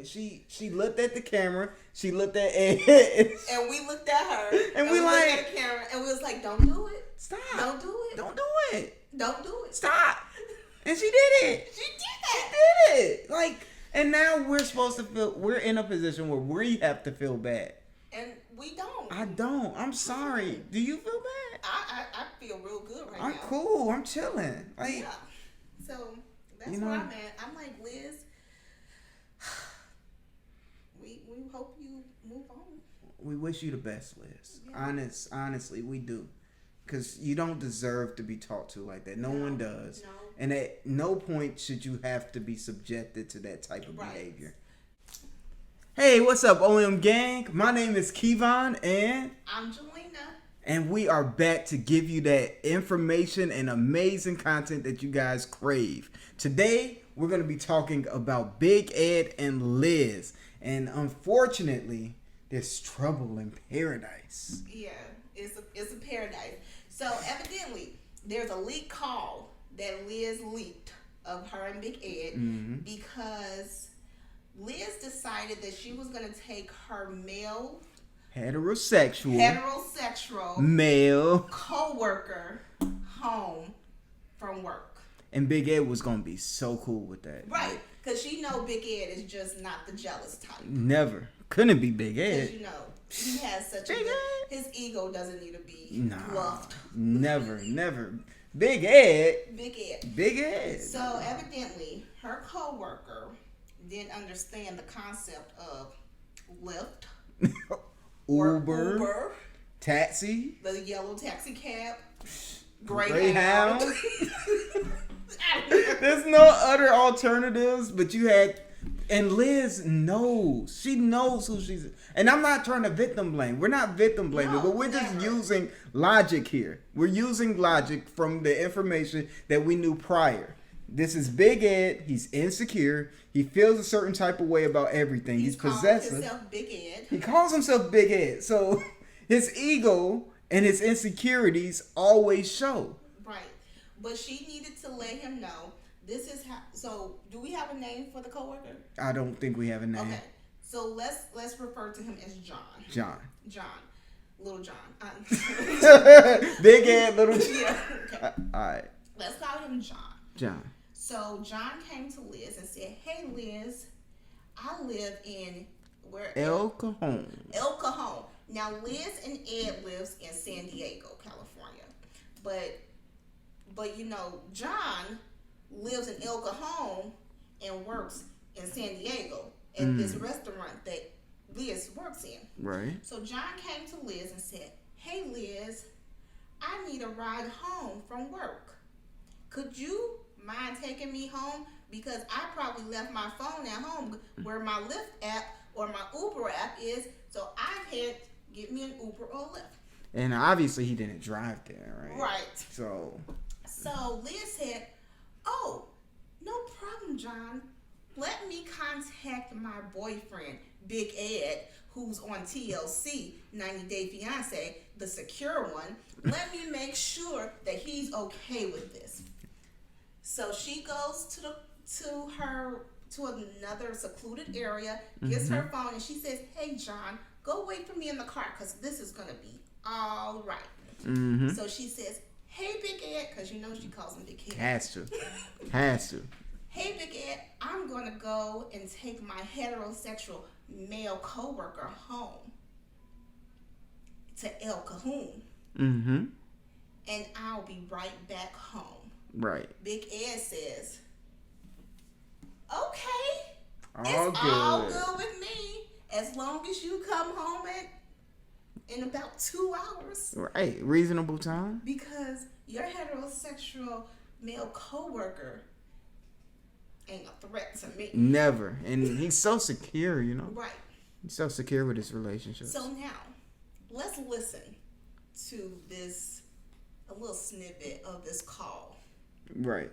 She looked at the camera. She looked at Ed. And we looked at her. And we like, looked at the camera and we was like, don't do it. Stop. Don't do it. Don't do it. Don't do it. Stop. And she did it. She did it. Like, and now we're supposed to feel, we're in a position where we have to feel bad. And we don't. I don't. I'm sorry. Do you feel bad? I feel real good right now. I'm cool. I'm chilling. Like, yeah. So that's where I'm at. I'm like, Liz, we hope you move on. We wish you the best, Liz. Yeah. Honestly, we do. Because you don't deserve to be talked to like that. No one does. No. And at no point should you have to be subjected to that type of behavior. Hey, what's up, OM gang? My name is Kevon, and I'm Jelena. And we are back to give you that information and amazing content that you guys crave. Today, we're going to be talking about Big Ed and Liz. And unfortunately, there's trouble in paradise. Yeah, it's a paradise. So evidently, there's a leak call that Liz leaked of her and Big Ed because Liz decided that she was going to take her male heterosexual male coworker home from work. And Big Ed was going to be so cool with that. Right, because she know Big Ed is just not the jealous type. Never. Couldn't be Big Ed. Because, he has such his ego doesn't need to be bluffed. Never. Big Ed. So evidently, her coworker didn't understand the concept of Lyft, Uber, taxi, the yellow taxi cab, Greyhound. There's no other alternatives, but you had. And Liz knows. She knows who she's. And I'm not trying to victim blame. We're not victim blaming, but we're just using logic here. We're using logic from the information that we knew prior. This is Big Ed. He's insecure. He feels a certain type of way about everything. He's possessive. He calls himself Big Ed. He calls himself Big Ed. So his ego and his insecurities always show. Right. But she needed to let him know. This is how. So, do we have a name for the coworker? I don't think we have a name. Okay. So let's refer to him as John. Little John. Big Ed, Little John. Yeah. Okay. All right. Let's call him John. John. So John came to Liz and said, "Hey Liz, I live in El Cajon. El Cajon. Now Liz and Ed lives in San Diego, California, but John lives in El Cajon and works in San Diego at this restaurant that Liz works in. Right. So John came to Liz and said, "Hey Liz, I need a ride home from work. Could you mind taking me home? Because I probably left my phone at home where my Lyft app or my Uber app is, so I can't get me an Uber or Lyft." And obviously he didn't drive there, right? Right. So Liz said, "Oh, no problem, John. Let me contact my boyfriend, Big Ed, who's on TLC, 90 Day Fiance, the secure one. Let me make sure that he's okay with this." So she goes to another secluded area, gets her phone, and she says, "Hey, John, go wait for me in the car because this is going to be all right." So she says, "Hey, Big Ed," because she calls him Big Ed. Has to. "Hey, Big Ed, I'm going to go and take my heterosexual male coworker home to El Cajon. And I'll be right back home." Right. Big Ed says, "Okay, all good with me as long as you come home in about 2 hours." Right, reasonable time. Because your heterosexual male coworker ain't a threat to me. Never. And he's so secure, Right. He's so secure with his relationships. So now, let's listen to a little snippet of this call. Right.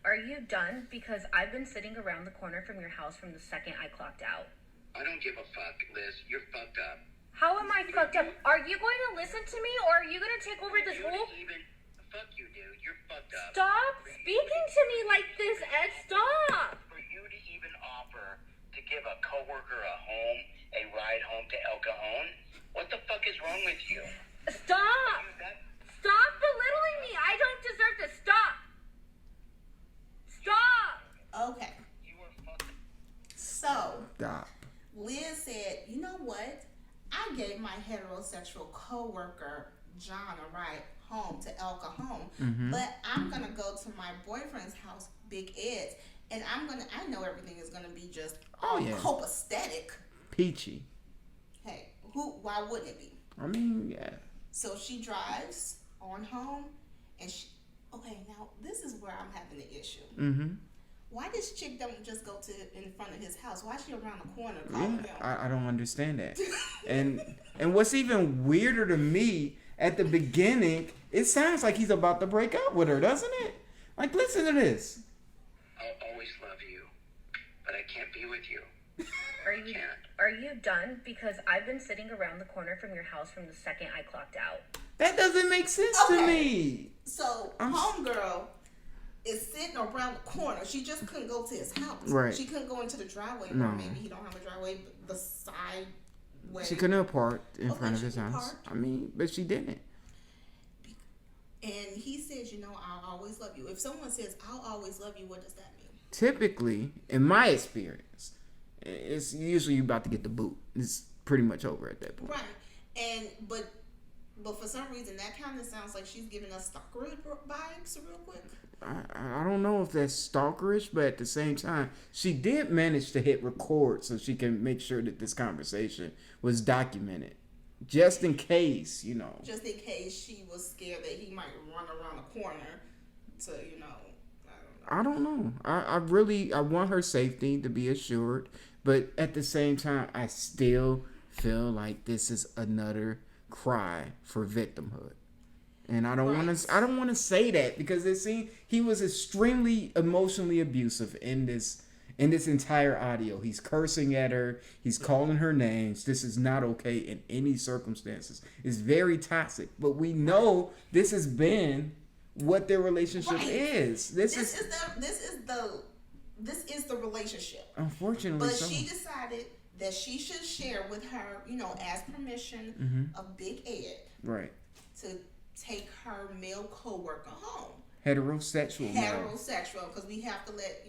Are you done? Because I've been sitting around the corner from your house from the second I clocked out. I don't give a fuck, Liz. You're fucked up. How am I fucked up? Are you going to listen to me, or are you going to take over this whole... Fuck you, dude. You're fucked up. Stop speaking to me like this, Ed. Stop. For you to even offer fuck is wrong with you? Stop! Stop belittling me! I don't deserve this. Stop! Stop! Okay. You are fucking. So, Stop. Liz said, you know what? I gave my heterosexual coworker, John, a ride home to El Cajon, but I'm going to go to my boyfriend's house, Big Eds, and I know everything is going to be just copacetic. Peachy. Hey, why wouldn't it be? I mean, yeah. So she drives on home, and okay, now this is where I'm having the issue. Mm-hmm. Why this chick don't just go in front of his house? Why is she around the corner calling him? I don't understand that. and what's even weirder to me, at the beginning, it sounds like he's about to break up with her, doesn't it? Like, listen to this. I'll always love you, but I can't be with you. Are you done? Because I've been sitting around the corner from your house from the second I clocked out. That doesn't make sense to me. So, homegirl is sitting around the corner. She just couldn't go to his house. Right. She couldn't go into the driveway. No. Or maybe he don't have a driveway, but the side way. She couldn't have parked in Okay, front of she his could house. park. I mean, but she didn't. And he says, I'll always love you. If someone says, I'll always love you, what does that mean? Typically, in my experience, it's usually you about to get the boot. It's pretty much over at that point. Right. But for some reason, that kind of sounds like she's giving us stalker vibes real quick. I don't know if that's stalkerish, but at the same time, she did manage to hit record so she can make sure that this conversation was documented. Just in case, Just in case she was scared that he might run around the corner to, I don't know. I want her safety to be assured, but at the same time, I still feel like this is another cry for victimhood. And I don't want to say that because he was extremely emotionally abusive in this entire audio. He's cursing at her. He's calling her names. This is not okay in any circumstances. It's very toxic. But we know this has been what their relationship is. This is the relationship. Unfortunately, but she decided that she should share with her, as permission of Big Ed, right, to take her male coworker home. Heterosexual, because we have to let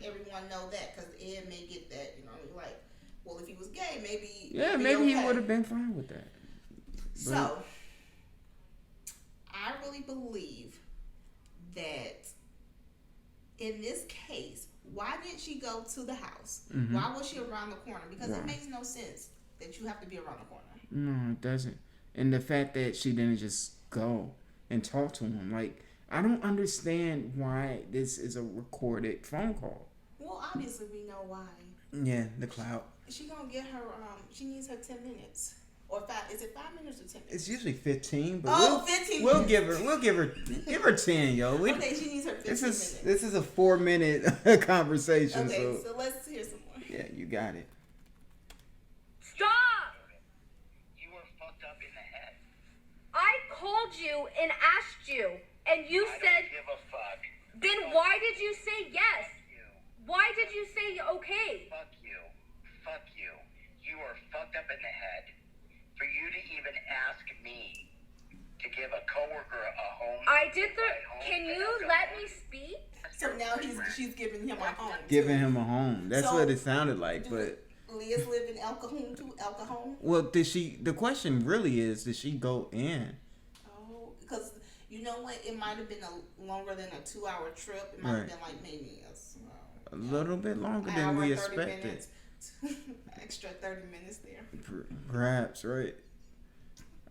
everyone know that, because Ed may get that, like, well, if he was gay, maybe he would have been fine with that. So, I really believe that in this case, why didn't she go to the house? Mm-hmm. Why was she around the corner? Because it makes no sense that you have to be around the corner. No, it doesn't. And the fact that she didn't just go and talk to him, like, I don't understand why this is a recorded phone call. Well, obviously we know why. Yeah, the clout. She gonna get her. She needs her 10 minutes or 5. Is it 5 minutes or 10 minutes? It's usually 15, but 15 we'll minutes. give her 10, yo. Okay, she needs her 15 minutes. This is a 4-minute conversation. Okay, so let's hear some more. Yeah, you got it. Stop! You are fucked up in the head. I called you and asked you, and you I said, don't give a fuck. then why did you say yes? You. Why did you say okay? Fuck you. Fuck you. You are fucked up in the head. For you to even ask me to give a coworker a home. I did can you let me speak? So now she's giving him a home. Giving him a home. That's what it sounded like, but Leah's live in El Cajon too? El Cajon? well, the question really is, did she go in? Oh, because you know what? It might have been longer than a 2-hour trip. It might have been like maybe A little bit longer than we expected. Extra 30 minutes there. Perhaps, right?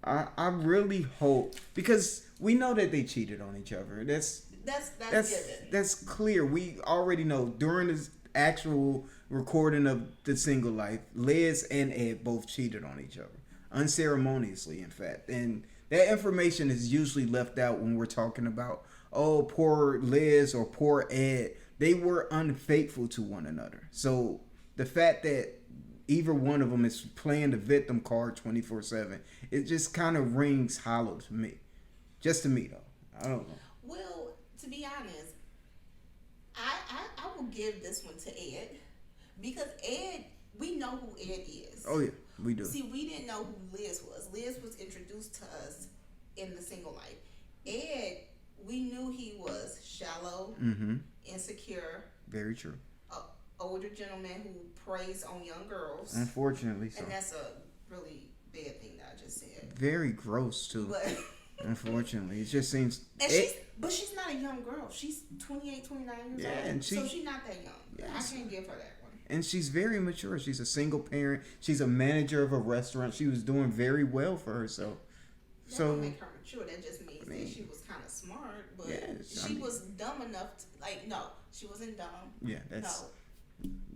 I really hope, because we know that they cheated on each other. That's given. That's clear. We already know during this actual recording of the single life, Liz and Ed both cheated on each other unceremoniously, in fact, and that information is usually left out when we're talking about, oh, poor Liz or poor Ed. They were unfaithful to one another. So the fact that either one of them is playing the victim card 24/7, it just kind of rings hollow to me. Just to me, though. I don't know. Well, to be honest, I will give this one to Ed, because Ed, we know who Ed is. Oh, yeah. We do. See, we didn't know who Liz was. Liz was introduced to us in the single life. Ed, we knew he was shallow, insecure. Very true. Older gentleman who preys on young girls. Unfortunately, so. And that's a really bad thing that I just said. Very gross too. But unfortunately, it just seems. But she's not a young girl. She's 28, 29 years old. And so she's not that young. Yes. I can't give her that one. And she's very mature. She's a single parent. She's a manager of a restaurant. She was doing very well for herself. That don't make her mature. That just means that she was kind of smart. But she was dumb enough to, no, she wasn't dumb. Yeah, that's. No.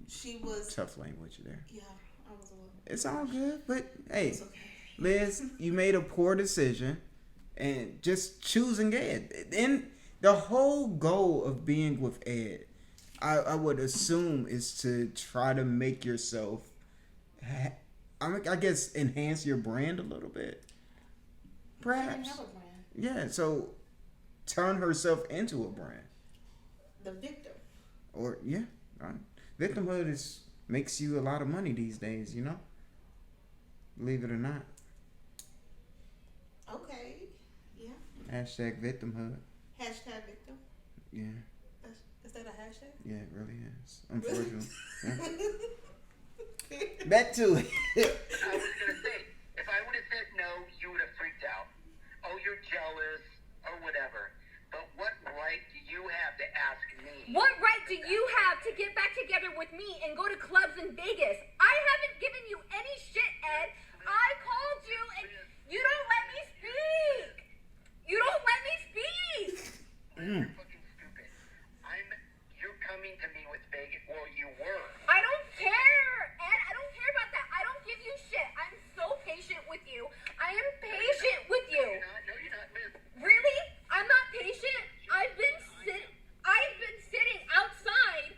She was tough language there. Yeah, I was a little. It's all good, but hey, it's okay. Liz, you made a poor decision, and just choosing Ed. And the whole goal of being with Ed, I would assume, is to try to make yourself, I guess, enhance your brand a little bit. Perhaps. She didn't have a brand. Yeah, so turn herself into a brand. The victim. Or Victimhood makes you a lot of money these days, you know? Believe it or not. Okay. Yeah. Hashtag Victimhood. Hashtag victim. Yeah. Is that a hashtag? Yeah, it really is. Unfortunately. Back to it. I was going to say, if I would have said no, you would have freaked out. Oh, you're jealous or whatever. But what right do you have to ask me? What right do you have to get back together with me and go to clubs in Vegas? I haven't given you any shit, Ed. I called you and you don't let me speak. You don't let me speak. You're fucking stupid. You're coming to me with Vegas. Well, you were. I don't care, Ed. I don't care about that. I don't give you shit. I'm so patient with you. I am patient with you. No, you're not, Liz. Really? I'm not patient. I've been sitting outside,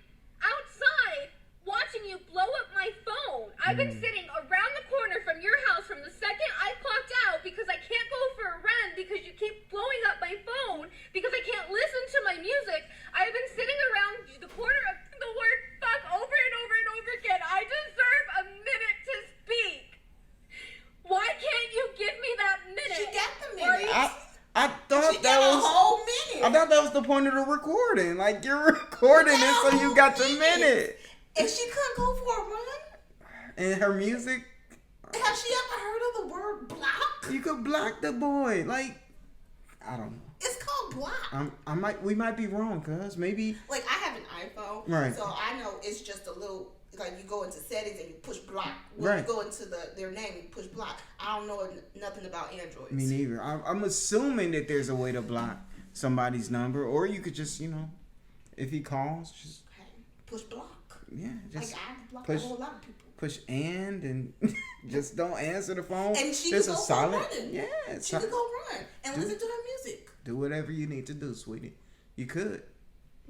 watching you blow up my phone. I've been sitting around the corner from your house from the second I clocked out because I can't go for a run because you keep blowing up my phone because I can't listen to my music. I've been sitting around the corner of the word fuck over and over and over again. I deserve a minute to speak. Why can't you give me that minute? She got the minute. I thought she that got was a whole minute. I thought that was the point of the recording. Like, you're recording it so you got the minute. And she couldn't go for a run? And her music. Have she ever heard of the word block? You could block the boy. Like, I don't know. It's called block. We might be wrong, cuz maybe. Like, I have an iPhone, right? So I know it's just a little. Like, you go into settings and you push block. When right. you go into their name, you push block. I don't know nothing about Androids. Me neither. I'm assuming that there's a way to block somebody's number, or you could just, if he calls, just push block. Yeah, just like I block push, a whole lot of people. Push and just don't answer the phone. And she just could go running. Yeah, she could go run and listen to her music. Do whatever you need to do, sweetie. You could.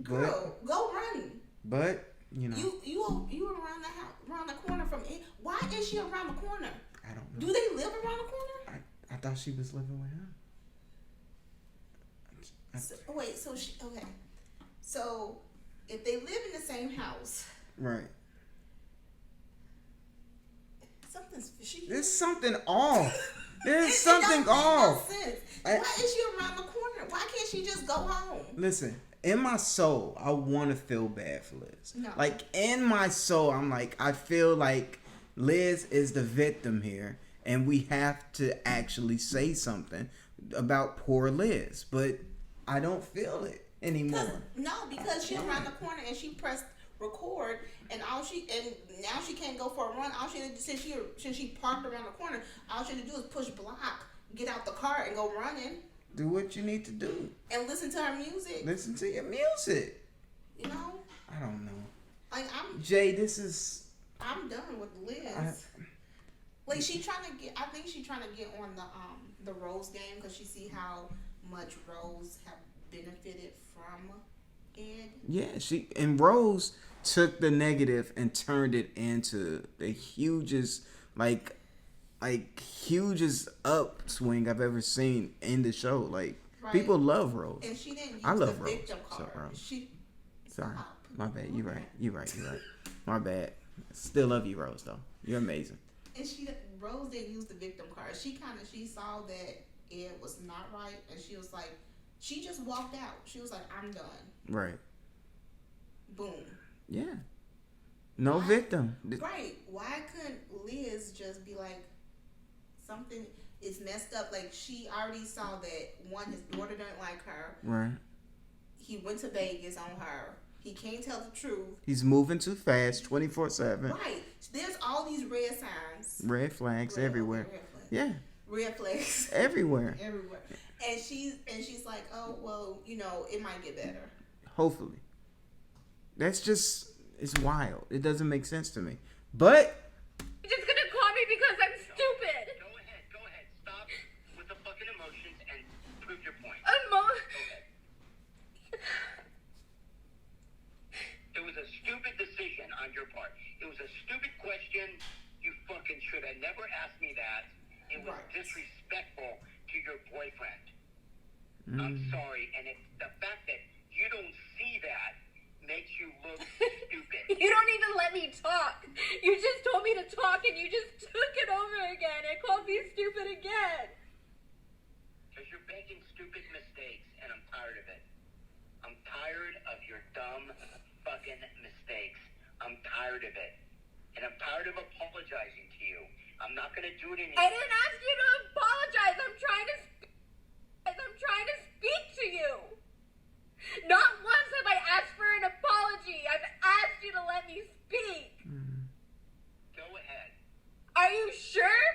Girl, go run. But you around the house, around the corner from it. Why is she around the corner? I don't know. Do they live around the corner? I thought she was living with him. So if they live in the same house, right? Something's fishy. There's something off. There's something off. No sense. Why is she around the corner? Why can't she just go home? Listen. In my soul, I want to feel bad for Liz. No. Like, in my soul, I'm like, I feel like Liz is the victim here, and we have to actually say something about poor Liz. But I don't feel it anymore. Because she's around the corner and she pressed record, and now she can't go for a run. All she had to do, since she parked around the corner, all she had to do is push block, get out the car, and go running. Do what you need to do. And listen to her music. Listen to your music. You know? I don't know. Like, I'm done with Liz. I think she's trying to get on the Rose game because she see how much Rose have benefited from Ed. Yeah, and Rose took the negative and turned it into the hugest hugest upswing I've ever seen in the show. Like, right. People love Rose. And she didn't use I love the Rose. victim card. Sorry. My bad. You're right. My bad. Still love you, Rose, though. You're amazing. And Rose didn't use the victim card. She saw that it was not right, and she was like, she just walked out. She was like, I'm done. Right. Boom. Yeah. No victim. Right. Why couldn't Liz just be like, something is messed up? Like, she already saw that, one, his daughter doesn't like her. Right. He went to Vegas on her. He can't tell the truth. He's moving too fast, 24/7. Right. There's all these red signs. Red flags everywhere. Red flags. Yeah. Red flags. Everywhere. Everywhere. And she's like, oh, well, it might get better. Hopefully. That's just, it's wild. It doesn't make sense to me. But You're just gonna call me because I'm stupid. Go ahead. Stop with the fucking emotions and prove your point. It was a stupid decision on your part. It was a stupid question. You fucking should have never asked me that. It was disrespectful to your boyfriend. I'm sorry. And the fact that you don't see that makes you look stupid. You don't even let me talk. You just told me to talk and you just took it over again and called me stupid again. Because you're making stupid mistakes, and I'm tired of it. I'm tired of your dumb fucking mistakes. I'm tired of it. And I'm tired of apologizing to you. I'm not going to do it anymore. I didn't ask you to apologize. I'm trying to speak to you. Not once have I asked for an apology. I've asked you to let me speak. Go ahead. Are you sure?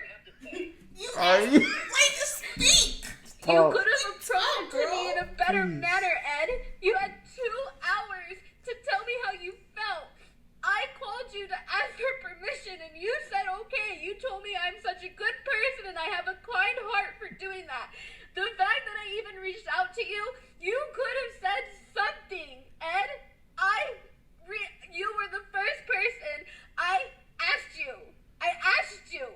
You have to say. Wait to speak. You could have approached girl. me in a better manner, Ed. You had 2 hours to tell me how you felt. I called you to ask for permission and you said okay. You told me I'm such a good person and I have a kind heart for doing that. The fact that I even reached out to you, you could have said something, Ed. You were the first person I asked you.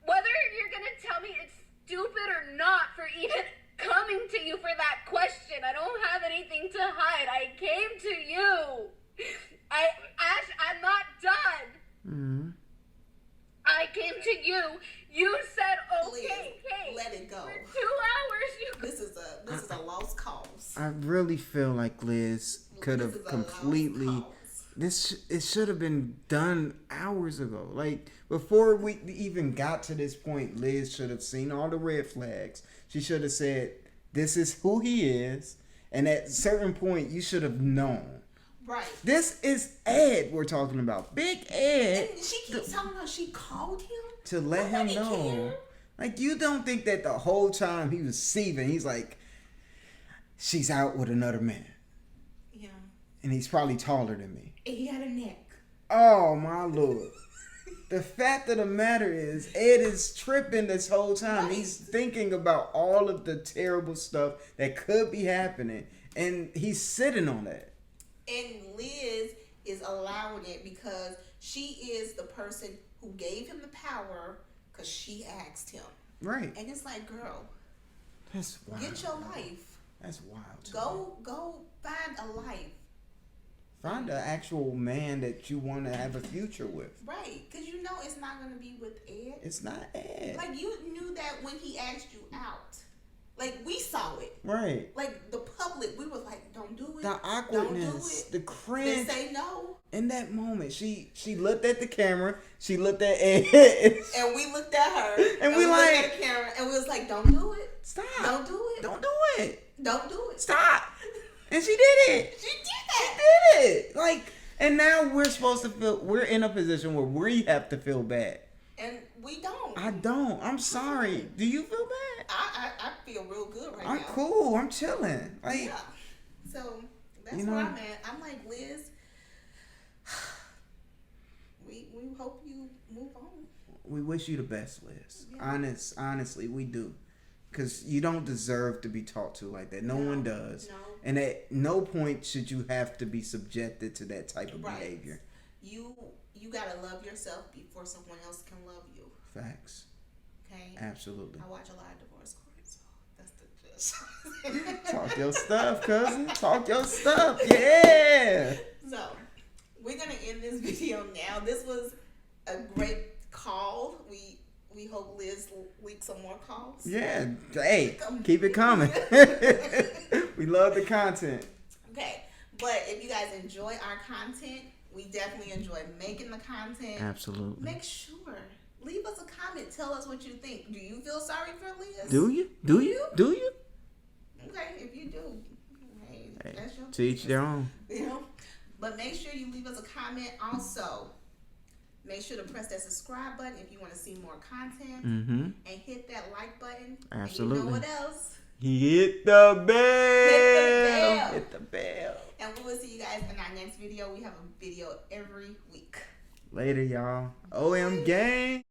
Whether you're gonna tell me it's stupid or not for even coming to you for that question. I don't have anything to hide. I came to you. I'm not done. Mm-hmm. I came to you. You said okay. Please, let it go. For 2 hours, This is a lost cause. I really feel like Liz could This have is a completely. lost cause. It should have been done hours ago. Like, before we even got to this point, Liz should have seen all the red flags. She should have said, this is who he is. And at a certain point, you should have known. Right. This is Ed we're talking about. Big Ed. And she keeps telling us she called him. To let him Nobody know. cared. Like, you don't think that the whole time he was seething, he's like, she's out with another man. Yeah. And he's probably taller than me. And he had a neck. Oh, my Lord. The fact of the matter is, Ed is tripping this whole time. Right. He's thinking about all of the terrible stuff that could be happening. And he's sitting on that. And Liz is allowing it because she is the person who gave him the power because she asked him. Right. And it's like, girl, That's wild. get your life. That's wild. to me. Go find a life. Find an actual man that you want to have a future with. Right. Because you know it's not going to be with Ed. It's not Ed. Like, you knew that when he asked you out. Like, we saw it. Right. Like, the public, we were like, don't do it. The awkwardness, the They cringe. say no. In that moment, she looked at the camera, she looked at Ed. And we looked at her. And we looked like- at the camera, and we was like, don't do it. Stop. Don't do it. Don't do it. Don't do it. Stop. And she did it. She did She that. did it. Like, and now we're in a position where we have to feel bad. And we don't. I don't. I'm sorry. Do you feel bad? I feel real good right I'm now. cool. I'm chilling. Like, Yeah. So that's You where know- I'm at. I'm like, Liz, we hope you move on. we wish you the best, Liz. Yeah. Honestly, we do. Because you don't deserve to be talked to like that. No one does. No. And at no point should you have to be subjected to that type of Right. behavior. You gotta love yourself before someone else can love you. Facts. Okay. Absolutely. I watch a lot of divorce courts, so that's the gist. Talk your stuff, cousin. Talk your stuff. Yeah. So we're gonna end this video now. This was a great called. We hope Liz leaks some more calls. Yeah. Hey, keep it coming. We love the content. Okay. But if you guys enjoy our content, we definitely enjoy making the content. Absolutely. Make sure. Leave us a comment. Tell us what you think. Do you feel sorry for Liz? Do you? Do you? Do you? Okay, if you do, hey, that's your to each their own. You know? But make sure you leave us a comment. Also, make sure to press that subscribe button if you want to see more content. Mm-hmm. And hit that like button. Absolutely. And you know what else? Hit the bell. Hit the bell. Hit the bell. And we will see you guys in our next video. We have a video every week. Later, y'all. OM gang.